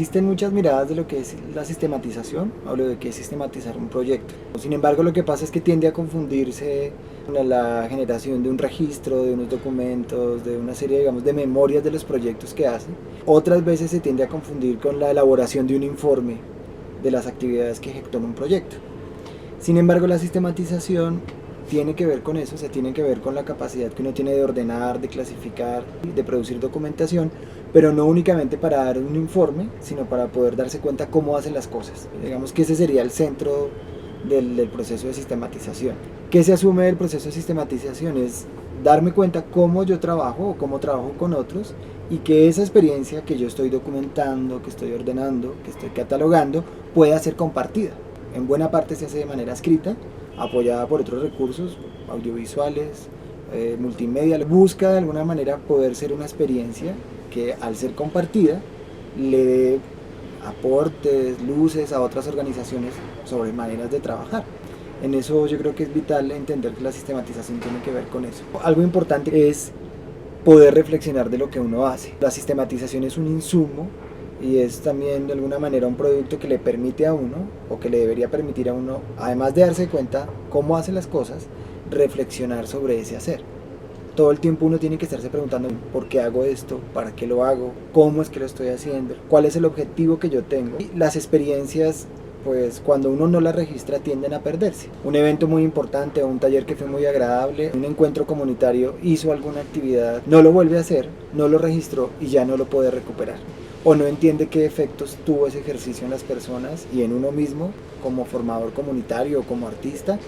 Existen muchas miradas de lo que es la sistematización o lo de que es sistematizar un proyecto. Sin embargo, lo que pasa es que tiende a confundirse con la generación de un registro, de unos documentos, de una serie, digamos, de memorias de los proyectos que hace. Otras veces se tiende a confundir con la elaboración de un informe de las actividades que ejecutó en un proyecto. Sin embargo, la sistematización tiene que ver con eso, tiene que ver con la capacidad que uno tiene de ordenar, de clasificar, de producir documentación, pero no únicamente para dar un informe, sino para poder darse cuenta cómo hacen las cosas. Digamos que ese sería el centro del proceso de sistematización. ¿Qué se asume del proceso de sistematización? Es darme cuenta cómo yo trabajo o cómo trabajo con otros y que esa experiencia que yo estoy documentando, que estoy ordenando, que estoy catalogando, pueda ser compartida. En buena parte se hace de manera escrita, apoyada por otros recursos audiovisuales, multimedia. Busca de alguna manera poder ser una experiencia que al ser compartida le dé aportes, luces a otras organizaciones sobre maneras de trabajar. En eso yo creo que es vital entender que la sistematización tiene que ver con eso. Algo importante es poder reflexionar de lo que uno hace. La sistematización es un insumo y es también de alguna manera un producto que le permite a uno, o que le debería permitir a uno, además de darse cuenta cómo hace las cosas, reflexionar sobre ese hacer. Todo el tiempo uno tiene que estarse preguntando por qué hago esto, para qué lo hago, cómo es que lo estoy haciendo, cuál es el objetivo que yo tengo. Y las experiencias, pues cuando uno no las registra, tienden a perderse. Un evento muy importante o un taller que fue muy agradable, un encuentro comunitario, hizo alguna actividad, no lo vuelve a hacer, no lo registró y ya no lo puede recuperar. O no entiende qué efectos tuvo ese ejercicio en las personas y en uno mismo, como formador comunitario o como artista,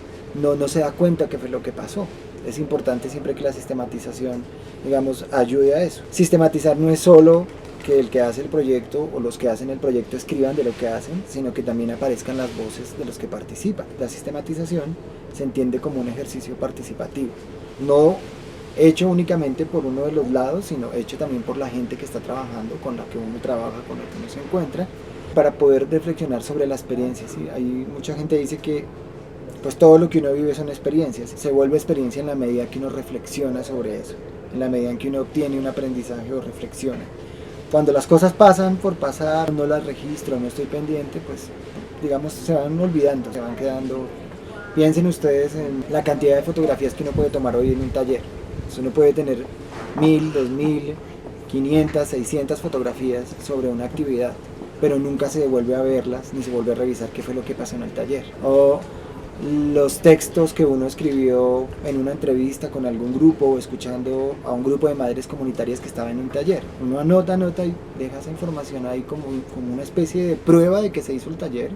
no se da cuenta qué fue lo que pasó. Es importante siempre que la sistematización, digamos, ayude a eso. Sistematizar no es solo que el que hace el proyecto o los que hacen el proyecto escriban de lo que hacen, sino que también aparezcan las voces de los que participan. La sistematización se entiende como un ejercicio participativo, no hecho únicamente por uno de los lados, sino hecho también por la gente que está trabajando, con la que uno trabaja, con la que uno se encuentra, para poder reflexionar sobre la experiencia. ¿Sí? Hay mucha gente que dice que pues todo lo que uno vive son experiencias, se vuelve experiencia en la medida que uno reflexiona sobre eso, en la medida en que uno obtiene un aprendizaje o reflexiona. Cuando las cosas pasan por pasar, no las registro, no estoy pendiente, pues digamos se van olvidando, se van quedando. Piensen ustedes en la cantidad de fotografías que uno puede tomar hoy en un taller. Uno puede tener 1000, 2000, 500, 600 fotografías sobre una actividad, pero nunca se vuelve a verlas ni se vuelve a revisar qué fue lo que pasó en el taller. O los textos que uno escribió en una entrevista con algún grupo o escuchando a un grupo de madres comunitarias que estaba en un taller. Uno anota y deja esa información ahí como una especie de prueba de que se hizo el taller,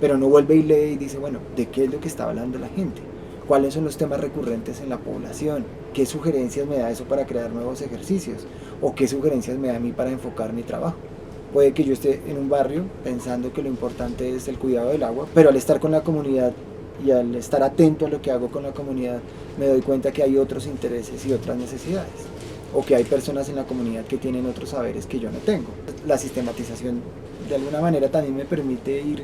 pero no vuelve y lee y dice, bueno, ¿de qué es lo que está hablando la gente? ¿Cuáles son los temas recurrentes en la población? ¿Qué sugerencias me da eso para crear nuevos ejercicios? ¿O qué sugerencias me da a mí para enfocar mi trabajo? Puede que yo esté en un barrio pensando que lo importante es el cuidado del agua, pero al estar con la comunidad y al estar atento a lo que hago con la comunidad, me doy cuenta que hay otros intereses y otras necesidades, o que hay personas en la comunidad que tienen otros saberes que yo no tengo. La sistematización de alguna manera también me permite ir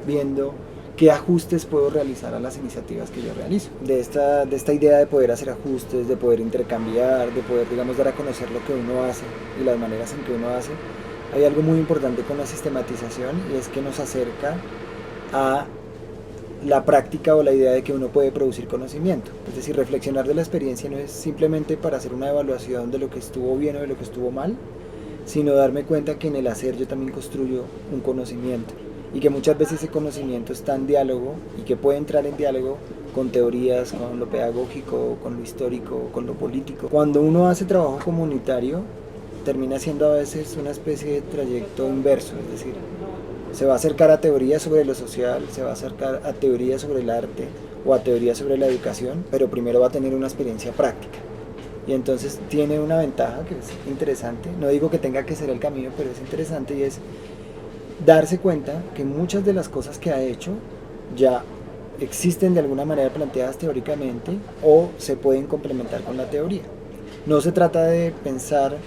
viendo qué ajustes puedo realizar a las iniciativas que yo realizo. De esta idea de poder hacer ajustes, de poder intercambiar, de poder, digamos, dar a conocer lo que uno hace y las maneras en que uno hace, hay algo muy importante con la sistematización, y es que nos acerca a la práctica o la idea de que uno puede producir conocimiento. Es decir, reflexionar de la experiencia no es simplemente para hacer una evaluación de lo que estuvo bien o de lo que estuvo mal, sino darme cuenta que en el hacer yo también construyo un conocimiento, y que muchas veces ese conocimiento está en diálogo y que puede entrar en diálogo con teorías, con lo pedagógico, con lo histórico, con lo político. Cuando uno hace trabajo comunitario, termina siendo a veces una especie de trayecto inverso, es decir, se va a acercar a teorías sobre lo social, se va a acercar a teorías sobre el arte o a teorías sobre la educación, pero primero va a tener una experiencia práctica. Y entonces tiene una ventaja que es interesante, no digo que tenga que ser el camino, pero es interesante, y es darse cuenta que muchas de las cosas que ha hecho ya existen de alguna manera planteadas teóricamente o se pueden complementar con la teoría. No se trata de pensar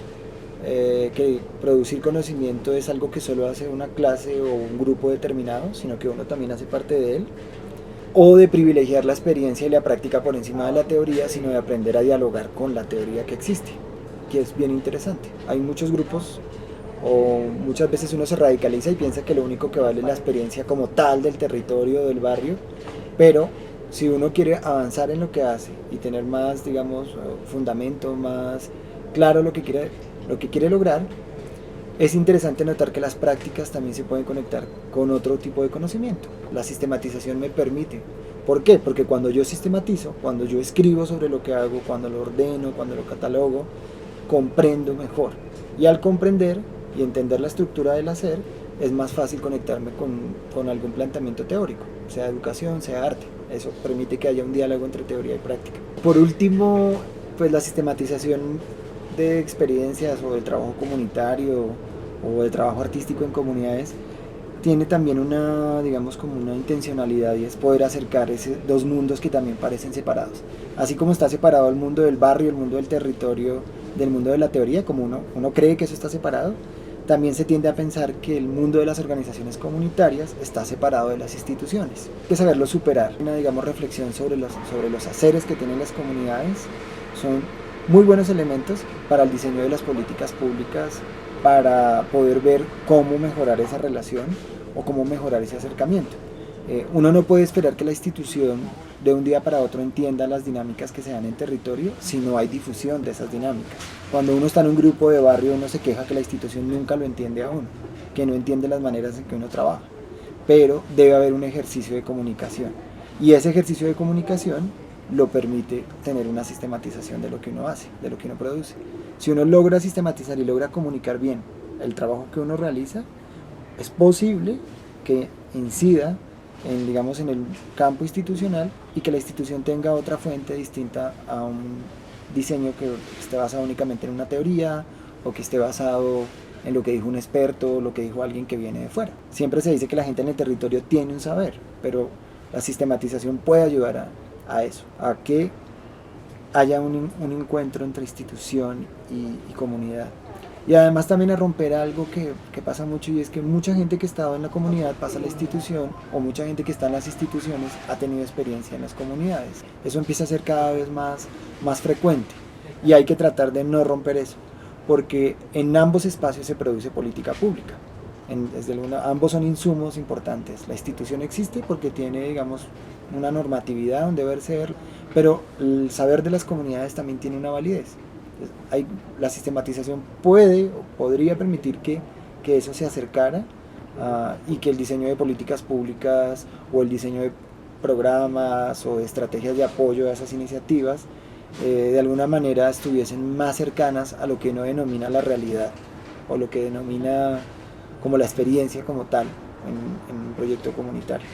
que producir conocimiento es algo que solo hace una clase o un grupo determinado, sino que uno también hace parte de él, o de privilegiar la experiencia y la práctica por encima de la teoría, sino de aprender a dialogar con la teoría que existe, que es bien interesante. Hay muchos grupos o muchas veces uno se radicaliza y piensa que lo único que vale es la experiencia como tal del territorio, del barrio, pero si uno quiere avanzar en lo que hace y tener más, digamos, fundamento, más claro lo que quiere lograr, es interesante notar que las prácticas también se pueden conectar con otro tipo de conocimiento. La sistematización me permite. ¿Por qué? Porque cuando yo sistematizo, cuando yo escribo sobre lo que hago, cuando lo ordeno, cuando lo catalogo, comprendo mejor. Y al comprender y entender la estructura del hacer, es más fácil conectarme con algún planteamiento teórico, sea educación, sea arte. Eso permite que haya un diálogo entre teoría y práctica. Por último, pues la sistematización de experiencias o del trabajo comunitario o del trabajo artístico en comunidades tiene también una, digamos, como una intencionalidad, y es poder acercar esos dos mundos que también parecen separados. Así como está separado el mundo del barrio, el mundo del territorio, del mundo de la teoría, como uno cree que eso está separado, también se tiende a pensar que el mundo de las organizaciones comunitarias está separado de las instituciones. Hay que saberlo superar. Una, digamos, reflexión sobre los haceres que tienen las comunidades son muy buenos elementos para el diseño de las políticas públicas, para poder ver cómo mejorar esa relación o cómo mejorar ese acercamiento. Uno no puede esperar que la institución de un día para otro entienda las dinámicas que se dan en territorio si no hay difusión de esas dinámicas. Cuando uno está en un grupo de barrio, uno se queja que la institución nunca lo entiende a uno, que no entiende las maneras en que uno trabaja, pero debe haber un ejercicio de comunicación, y ese ejercicio de comunicación lo permite tener una sistematización de lo que uno hace, de lo que uno produce. Si uno logra sistematizar y logra comunicar bien el trabajo que uno realiza, es posible que incida en, digamos, en el campo institucional, y que la institución tenga otra fuente distinta a un diseño que esté basado únicamente en una teoría, o que esté basado en lo que dijo un experto, o lo que dijo alguien que viene de fuera. Siempre se dice que la gente en el territorio tiene un saber, pero la sistematización puede ayudar a eso, a que haya un encuentro entre institución y comunidad. Y además también a romper algo que pasa mucho, y es que mucha gente que estaba en la comunidad pasa a la institución, o mucha gente que está en las instituciones ha tenido experiencia en las comunidades. Eso empieza a ser cada vez más frecuente, y hay que tratar de no romper eso, porque en ambos espacios se produce política pública. Ambos son insumos importantes. La institución existe porque tiene, digamos, una normatividad, un deber ser, pero el saber de las comunidades también tiene una validez. La sistematización puede o podría permitir que eso se acercara, y que el diseño de políticas públicas o el diseño de programas o de estrategias de apoyo a esas iniciativas de alguna manera estuviesen más cercanas a lo que uno denomina la realidad, o lo que denomina como la experiencia como tal en un proyecto comunitario.